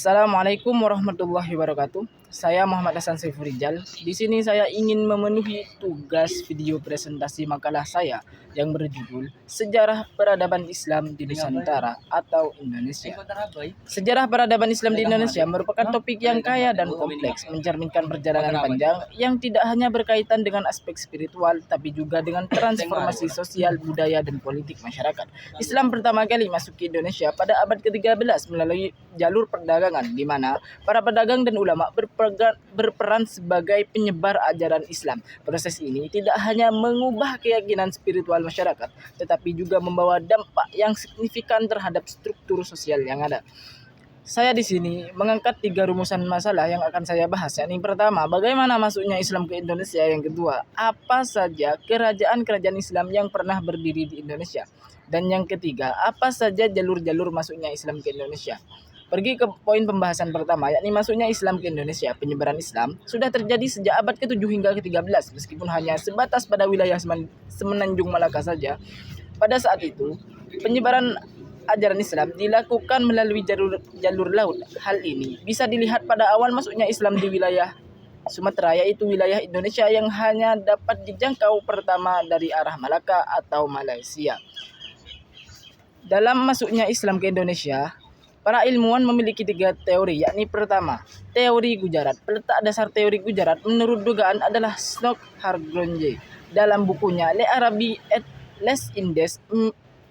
Assalamualaikum warahmatullahi wabarakatuh. Saya Muhammad Hasan Saifurijal. Di sini saya ingin memenuhi tugas video presentasi makalah saya yang berjudul Sejarah Peradaban Islam di Nusantara atau Indonesia. Sejarah peradaban Islam di Indonesia merupakan topik yang kaya dan kompleks, mencerminkan perjalanan panjang yang tidak hanya berkaitan dengan aspek spiritual, tapi juga dengan transformasi sosial, budaya, dan politik masyarakat. Islam pertama kali masuk ke Indonesia pada abad ke-13 melalui jalur perdagangan, di mana para pedagang dan ulama berperan sebagai penyebar ajaran Islam. Proses ini tidak hanya mengubah keyakinan spiritual masyarakat, tetapi juga membawa dampak yang signifikan terhadap struktur sosial yang ada. Saya di sini mengangkat 3 rumusan masalah yang akan saya bahas. Yang pertama, bagaimana masuknya Islam ke Indonesia. Yang kedua, apa saja kerajaan-kerajaan Islam yang pernah berdiri di Indonesia. Dan yang ketiga, apa saja jalur-jalur masuknya Islam ke Indonesia. Pergi ke poin pembahasan pertama, yakni masuknya Islam ke Indonesia. Penyebaran Islam sudah terjadi sejak abad ke-7 hingga ke-13, meskipun hanya sebatas pada wilayah Semenanjung Malaka saja. Pada saat itu, penyebaran ajaran Islam dilakukan melalui jalur laut. Hal ini bisa dilihat pada awal masuknya Islam di wilayah Sumatera, yaitu wilayah Indonesia yang hanya dapat dijangkau pertama dari arah Malaka atau Malaysia. Dalam masuknya Islam ke Indonesia, para ilmuwan memiliki 3 teori, yakni pertama, teori Gujarat. Peletak dasar teori Gujarat menurut dugaan adalah Snok Hargonje. Dalam bukunya Le Arabie et les Indes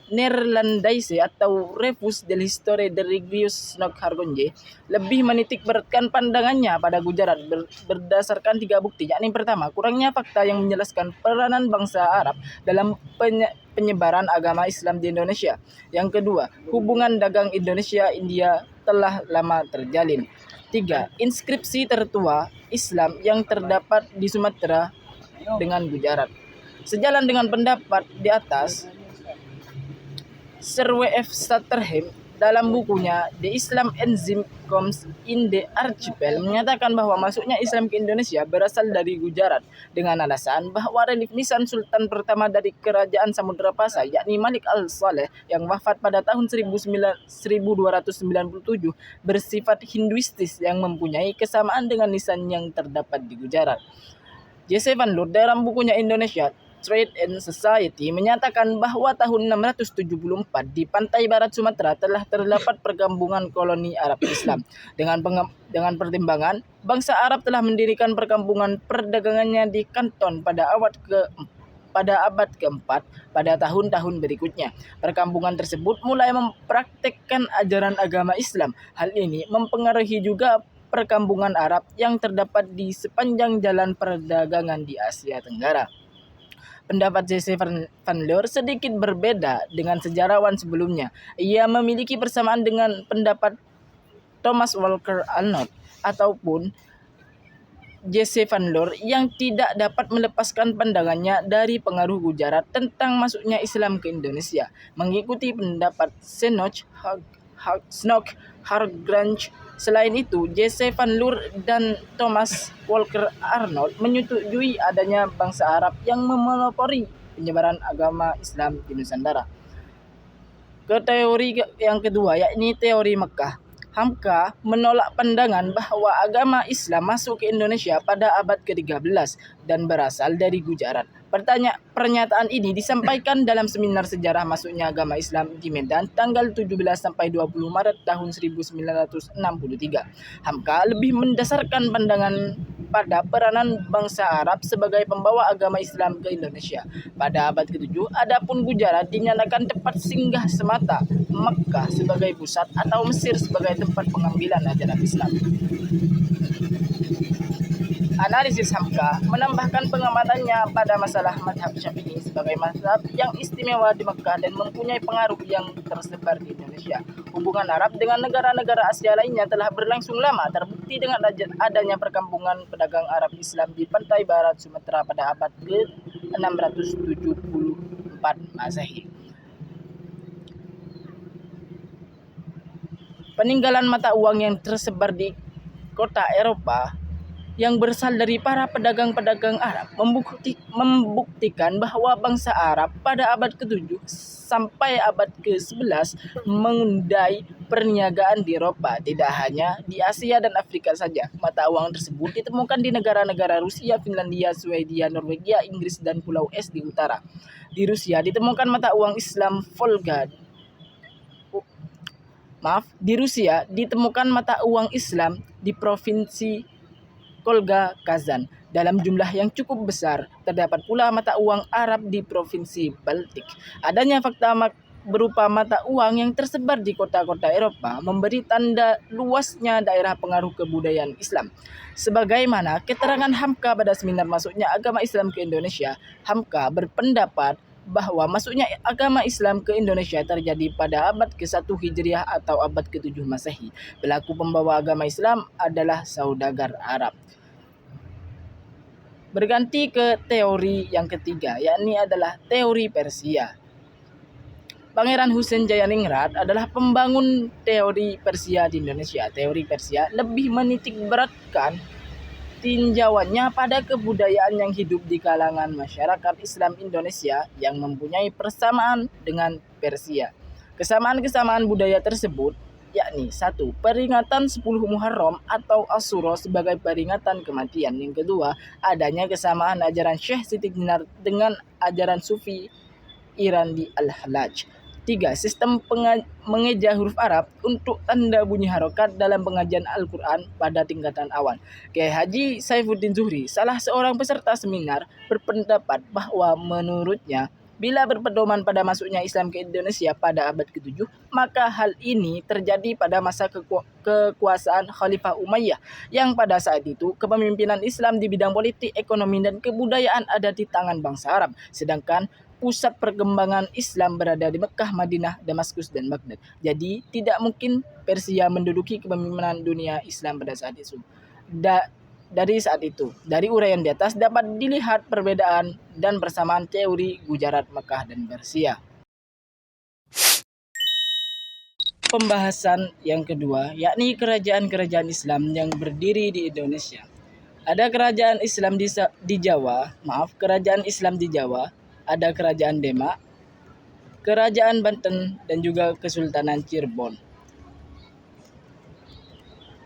Neerlandaise atau Revus de l'Histoire de Regius Snok Hargonje lebih menitik beratkan pandangannya pada Gujarat berdasarkan 3 bukti, yakni pertama, kurangnya fakta yang menjelaskan peranan bangsa Arab dalam penyebaran agama Islam di Indonesia. Yang kedua, hubungan dagang Indonesia-India telah lama terjalin. 3. Inskripsi tertua Islam yang terdapat di Sumatera dengan Gujarat. Sejalan dengan pendapat di atas, Sir W.F. Sutherland dalam bukunya The Islam Enzyme Comes in the Archipel menyatakan bahwa masuknya Islam ke Indonesia berasal dari Gujarat dengan alasan bahwa relief nisan Sultan pertama dari Kerajaan Samudra Pasai, yakni Malik al-Saleh yang wafat pada tahun 1297, bersifat Hinduistis yang mempunyai kesamaan dengan nisan yang terdapat di Gujarat. J.C. Van Loer dalam bukunya Indonesia Trade and Society menyatakan bahwa tahun 674 di pantai barat Sumatera telah terdapat perkampungan koloni Arab Islam. Dengan pertimbangan, bangsa Arab telah mendirikan perkampungan perdagangannya di Kanton pada abad keempat. Pada tahun-tahun berikutnya, perkampungan tersebut mulai mempraktekkan ajaran agama Islam. Hal ini mempengaruhi juga perkampungan Arab yang terdapat di sepanjang jalan perdagangan di Asia Tenggara. Pendapat J.C. Van Loer sedikit berbeda dengan sejarawan sebelumnya. Ia memiliki persamaan dengan pendapat Thomas Walker Arnold ataupun J.C. Van Loer yang tidak dapat melepaskan pandangannya dari pengaruh Gujarat tentang masuknya Islam ke Indonesia. Mengikuti pendapat Snok Hargonje. Selain itu, J.C. Van Loer dan Thomas Walker Arnold menyetujui adanya bangsa Arab yang memonopoli penyebaran agama Islam di Nusantara. Ke teori yang kedua, yakni teori Mekah. Hamka menolak pandangan bahwa agama Islam masuk ke Indonesia pada abad ke-13 dan berasal dari Gujarat. Pernyataan ini disampaikan dalam seminar sejarah masuknya agama Islam di Medan tanggal 17 sampai 20 Maret tahun 1963. Hamka lebih mendasarkan pandangan pada peranan bangsa Arab sebagai pembawa agama Islam ke Indonesia. Pada abad ke-7, adapun Gujarat dinyatakan tempat singgah semata, Makkah sebagai pusat atau Mesir sebagai tempat pengambilan ajaran Islam. Analisis Hamka menambahkan pengamatannya pada masalah mazhab Syafi'i sebagai mazhab yang istimewa di Mekah dan mempunyai pengaruh yang tersebar di Indonesia. Hubungan Arab dengan negara-negara Asia lainnya telah berlangsung lama, terbukti dengan adanya perkampungan pedagang Arab Islam di pantai barat Sumatera pada abad ke-674 Masehi. Peninggalan mata uang yang tersebar di kota Eropa yang berasal dari para pedagang-pedagang Arab membuktikan bahwa bangsa Arab pada abad ke-7 sampai abad ke-11 menguasai perniagaan di Eropa, tidak hanya di Asia dan Afrika saja. Mata uang tersebut ditemukan di negara-negara Rusia, Finlandia, Swedia, Norwegia, Inggris, dan Pulau Es di utara. Di Rusia ditemukan mata uang Islam Volga. Di Rusia ditemukan mata uang Islam di provinsi Kolga Kazan dalam jumlah yang cukup besar. Terdapat pula mata uang Arab di provinsi Baltik. Adanya fakta berupa mata uang yang tersebar di kota-kota Eropa memberi tanda luasnya daerah pengaruh kebudayaan Islam. Sebagaimana keterangan Hamka pada seminar masuknya agama Islam ke Indonesia, Hamka berpendapat bahwa masuknya agama Islam ke Indonesia terjadi pada abad ke-1 Hijriah atau abad ke-7 Masehi. Pelaku pembawa agama Islam adalah saudagar Arab. Berganti ke teori yang ketiga, yakni adalah teori Persia. Pangeran Husein Jayaningrat adalah pembangun teori Persia di Indonesia. Teori Persia lebih menitik beratkan tinjauannya pada kebudayaan yang hidup di kalangan masyarakat Islam Indonesia yang mempunyai persamaan dengan Persia. Kesamaan-kesamaan budaya tersebut yakni 1. Peringatan 10 Muharram atau Asyura sebagai peringatan kematian. Yang kedua, adanya kesamaan ajaran Syekh Siti Jenar dengan ajaran Sufi Iran di Al-Halaj. 3. Sistem mengeja huruf Arab untuk tanda bunyi harokat dalam pengajian Al-Quran pada tingkatan awal. Kiai Haji Saifuddin Zuhri, salah seorang peserta seminar, berpendapat bahwa menurutnya bila berpedoman pada masuknya Islam ke Indonesia pada abad ke-7, maka hal ini terjadi pada masa kekuasaan Khalifah Umayyah, yang pada saat itu kepemimpinan Islam di bidang politik, ekonomi, dan kebudayaan ada di tangan bangsa Arab, sedangkan pusat perkembangan Islam berada di Mekah, Madinah, Damaskus, dan Baghdad. Jadi tidak mungkin Persia menduduki kepemimpinan dunia Islam pada saat itu. Dari uraian di atas dapat dilihat perbedaan dan persamaan teori Gujarat, Mekah, dan Persia. Pembahasan yang kedua, yakni kerajaan-kerajaan Islam yang berdiri di Indonesia. Ada kerajaan Islam kerajaan Islam di Jawa, ada kerajaan Demak, kerajaan Banten, dan juga Kesultanan Cirebon.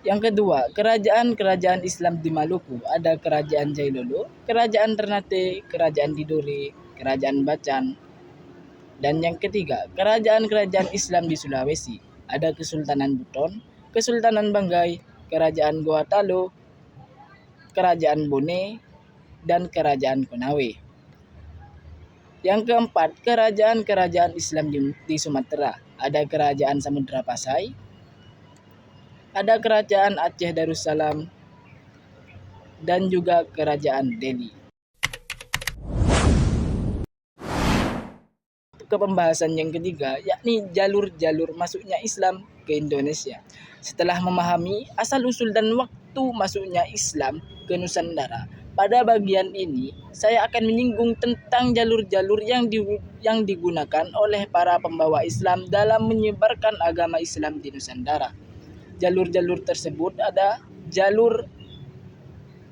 Yang kedua, kerajaan-kerajaan Islam di Maluku, ada kerajaan Jailolo, kerajaan Ternate, kerajaan Tidore, kerajaan Bacan. Dan yang ketiga, kerajaan-kerajaan Islam di Sulawesi, ada Kesultanan Buton, Kesultanan Banggai, kerajaan Goa Talo, kerajaan Bone, dan kerajaan Konawe. Yang keempat, kerajaan-kerajaan Islam di Sumatera, ada kerajaan Samudra Pasai, ada kerajaan Aceh Darussalam, dan juga kerajaan Delhi. Ke pembahasan yang ketiga, yakni jalur-jalur masuknya Islam ke Indonesia. Setelah memahami asal-usul dan waktu masuknya Islam ke Nusantara, pada bagian ini saya akan menyinggung tentang jalur-jalur yang digunakan oleh para pembawa Islam dalam menyebarkan agama Islam di Nusantara. Jalur-jalur tersebut ada jalur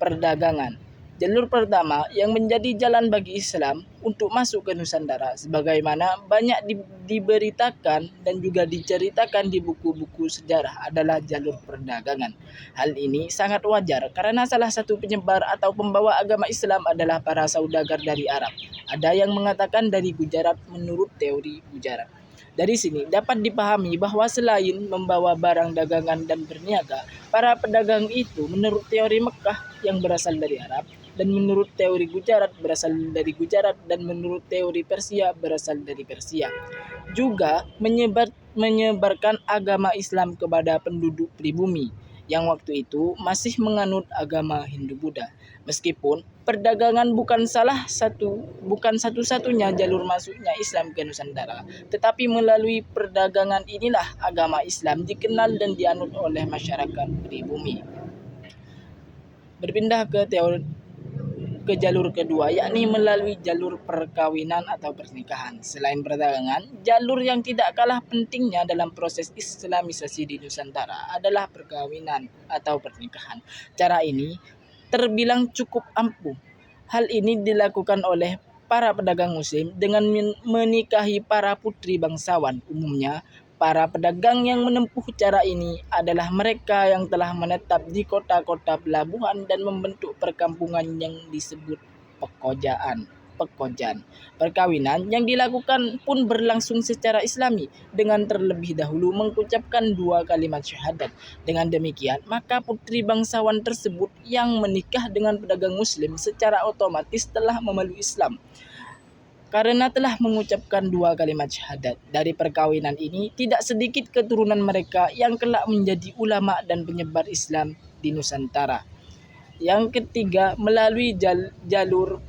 perdagangan. Jalur pertama yang menjadi jalan bagi Islam untuk masuk ke Nusantara, sebagaimana banyak diberitakan dan juga diceritakan di buku-buku sejarah, adalah jalur perdagangan. Hal ini sangat wajar karena salah satu penyebar atau pembawa agama Islam adalah para saudagar dari Arab. Ada yang mengatakan dari Gujarat menurut teori Gujarat. Dari sini dapat dipahami bahwa selain membawa barang dagangan dan berniaga, para pedagang itu menurut teori Mekah yang berasal dari Arab, dan menurut teori Gujarat berasal dari Gujarat, dan menurut teori Persia berasal dari Persia. Juga menyebarkan agama Islam kepada penduduk pribumi yang waktu itu masih menganut agama Hindu-Buddha. Meskipun perdagangan bukan satu-satunya jalur masuknya Islam ke Nusantara, tetapi melalui perdagangan inilah agama Islam dikenal dan dianut oleh masyarakat pribumi. Berpindah ke jalur kedua, yakni melalui jalur perkawinan atau pernikahan. Selain perdagangan, jalur yang tidak kalah pentingnya dalam proses Islamisasi di Nusantara adalah perkawinan atau pernikahan. Cara ini terbilang cukup ampuh. Hal ini dilakukan oleh para pedagang muslim dengan menikahi para putri bangsawan. Umumnya, para pedagang yang menempuh cara ini adalah mereka yang telah menetap di kota-kota pelabuhan dan membentuk perkampungan yang disebut pekojan. Perkawinan yang dilakukan pun berlangsung secara islami dengan terlebih dahulu mengucapkan 2 kalimat syahadat. Dengan demikian, maka putri bangsawan tersebut yang menikah dengan pedagang muslim secara otomatis telah memeluk Islam. Karena telah mengucapkan 2 kalimat syahadat. Dari perkawinan ini, tidak sedikit keturunan mereka yang kelak menjadi ulama dan penyebar Islam di Nusantara. Yang ketiga, melalui jalur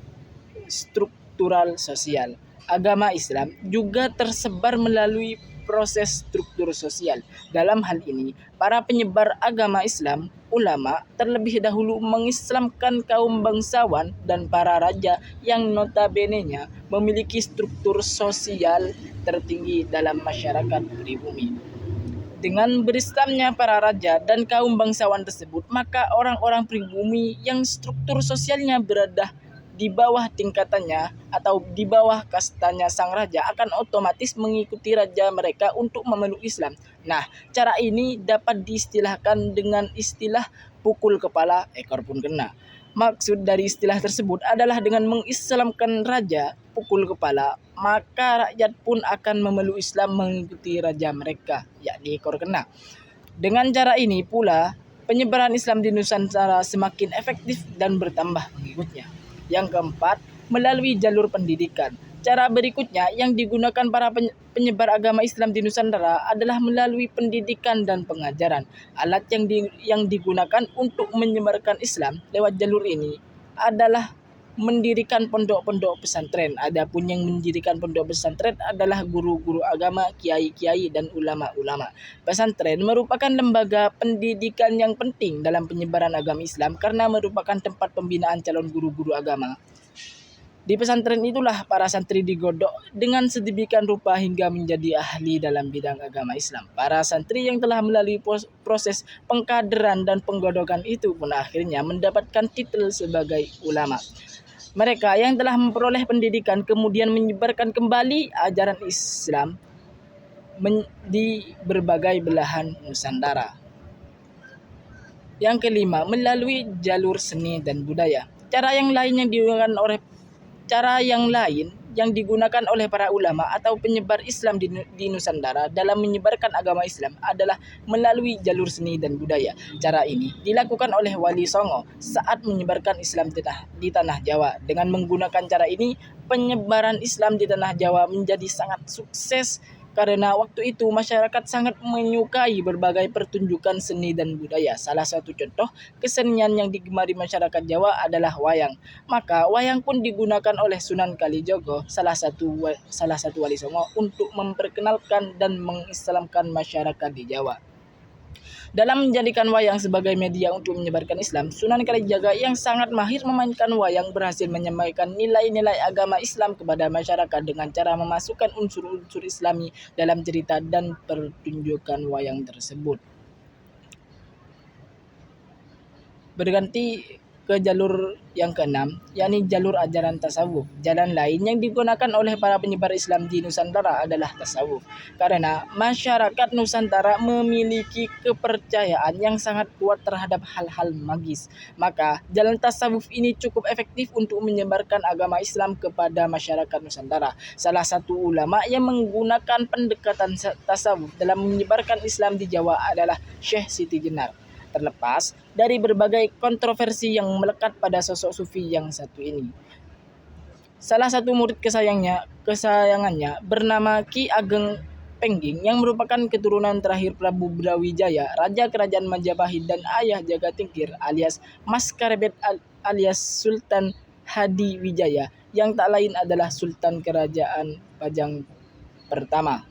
struktural sosial. Agama Islam juga tersebar melalui proses struktur sosial. Dalam hal ini, para penyebar agama Islam, ulama, terlebih dahulu mengislamkan kaum bangsawan dan para raja yang notabene-nya memiliki struktur sosial tertinggi dalam masyarakat pribumi. Dengan berislamnya para raja dan kaum bangsawan tersebut, maka orang-orang pribumi yang struktur sosialnya berada di bawah tingkatannya atau di bawah kastanya sang raja akan otomatis mengikuti raja mereka untuk memeluk Islam. Nah, cara ini dapat diistilahkan dengan istilah pukul kepala ekor pun kena. Maksud dari istilah tersebut adalah dengan mengislamkan raja pukul kepala, maka rakyat pun akan memeluk Islam mengikuti raja mereka, yakni ekor kena. Dengan cara ini pula, penyebaran Islam di Nusantara semakin efektif dan bertambah pengikutnya. Yang keempat, melalui jalur pendidikan. Cara berikutnya yang digunakan para penyebar agama Islam di Nusantara adalah melalui pendidikan dan pengajaran. Alat yang digunakan untuk menyebarkan Islam lewat jalur ini adalah mendirikan pondok-pondok pesantren. Adapun yang mendirikan pondok pesantren adalah guru-guru agama, kiai-kiai, dan ulama-ulama. Pesantren merupakan lembaga pendidikan yang penting dalam penyebaran agama Islam karena merupakan tempat pembinaan calon guru-guru agama. Di pesantren itulah para santri digodok dengan sedemikian rupa hingga menjadi ahli dalam bidang agama Islam. Para santri yang telah melalui proses pengkaderan dan penggodokan itu pun akhirnya mendapatkan titel sebagai ulama. Mereka yang telah memperoleh pendidikan kemudian menyebarkan kembali ajaran Islam di berbagai belahan Nusantara. Yang kelima, melalui jalur seni dan budaya. Cara yang lain yang digunakan oleh para ulama atau penyebar Islam di Nusantara dalam menyebarkan agama Islam adalah melalui jalur seni dan budaya. Cara ini dilakukan oleh Wali Songo saat menyebarkan Islam di tanah Jawa. Dengan menggunakan cara ini, penyebaran Islam di tanah Jawa menjadi sangat sukses karena waktu itu masyarakat sangat menyukai berbagai pertunjukan seni dan budaya. Salah satu contoh kesenian yang digemari masyarakat Jawa adalah wayang. Maka wayang pun digunakan oleh Sunan Kalijogo, salah satu Wali Songo, untuk memperkenalkan dan mengislamkan masyarakat di Jawa. Dalam menjadikan wayang sebagai media untuk menyebarkan Islam, Sunan Kalijaga yang sangat mahir memainkan wayang berhasil menyampaikan nilai-nilai agama Islam kepada masyarakat dengan cara memasukkan unsur-unsur Islami dalam cerita dan pertunjukan wayang tersebut. Berganti ke jalur yang keenam, yakni jalur ajaran tasawuf. Jalan lain yang digunakan oleh para penyebar Islam di Nusantara adalah tasawuf. Karena masyarakat Nusantara memiliki kepercayaan yang sangat kuat terhadap hal-hal magis, maka jalan tasawuf ini cukup efektif untuk menyebarkan agama Islam kepada masyarakat Nusantara. Salah satu ulama yang menggunakan pendekatan tasawuf dalam menyebarkan Islam di Jawa adalah Syekh Siti Jenar. Terlepas dari berbagai kontroversi yang melekat pada sosok sufi yang satu ini, salah satu murid kesayangannya bernama Ki Ageng Pengging yang merupakan keturunan terakhir Prabu Brawijaya, Raja Kerajaan Majapahit dan ayah Jagatingkir alias Mas Karebet alias Sultan Hadi Wijaya, yang tak lain adalah Sultan Kerajaan Pajang pertama,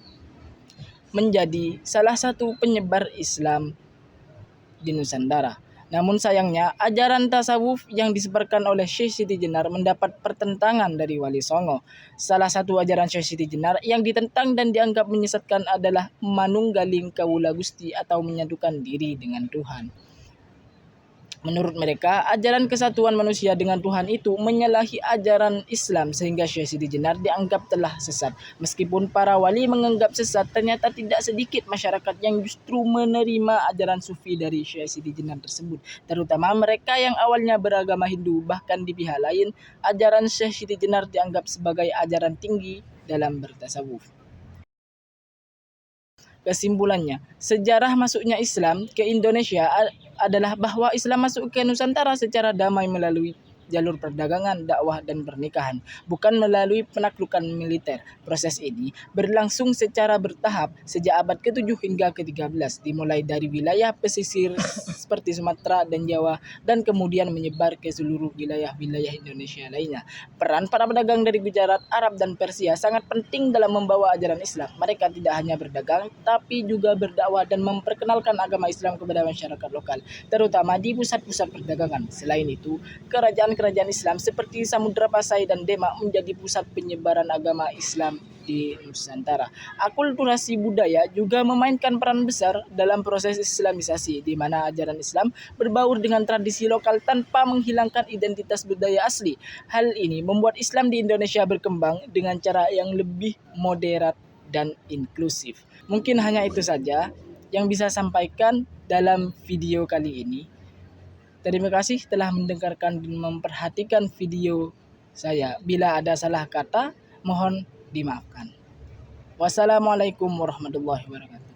menjadi salah satu penyebar Islam di Nusantara. Namun sayangnya, ajaran tasawuf yang disebarkan oleh Syekh Siti Jenar mendapat pertentangan dari Wali Songo. Salah satu ajaran Syekh Siti Jenar yang ditentang dan dianggap menyesatkan adalah manunggaling kawula Gusti atau menyatukan diri dengan Tuhan. Menurut mereka, ajaran kesatuan manusia dengan Tuhan itu menyalahi ajaran Islam sehingga Syekh Siti Jenar dianggap telah sesat. Meskipun para wali menganggap sesat, ternyata tidak sedikit masyarakat yang justru menerima ajaran sufi dari Syekh Siti Jenar tersebut. Terutama mereka yang awalnya beragama Hindu, bahkan di pihak lain, ajaran Syekh Siti Jenar dianggap sebagai ajaran tinggi dalam bertasawuf. Kesimpulannya, sejarah masuknya Islam ke Indonesia adalah bahwa Islam masuk ke Nusantara secara damai melalui jalur perdagangan, dakwah, dan pernikahan, bukan melalui penaklukan militer. Proses ini berlangsung secara bertahap sejak abad ke-7 hingga ke-13, dimulai dari wilayah pesisir seperti Sumatera dan Jawa, dan kemudian menyebar ke seluruh wilayah-wilayah Indonesia lainnya. Peran para pedagang dari Gujarat, Arab, dan Persia sangat penting dalam membawa ajaran Islam. Mereka tidak hanya berdagang, tapi juga berdakwah dan memperkenalkan agama Islam kepada masyarakat lokal, terutama di pusat-pusat perdagangan. Selain itu, kerajaan Islam seperti Samudra Pasai dan Demak menjadi pusat penyebaran agama Islam di Nusantara. Akulturasi budaya juga memainkan peran besar dalam proses Islamisasi, di mana ajaran Islam berbaur dengan tradisi lokal tanpa menghilangkan identitas budaya asli. Hal ini membuat Islam di Indonesia berkembang dengan cara yang lebih moderat dan inklusif. Mungkin hanya itu saja yang bisa sampaikan dalam video kali ini. Terima kasih telah mendengarkan dan memperhatikan video saya. Bila ada salah kata, mohon dimaafkan. Wassalamualaikum warahmatullahi wabarakatuh.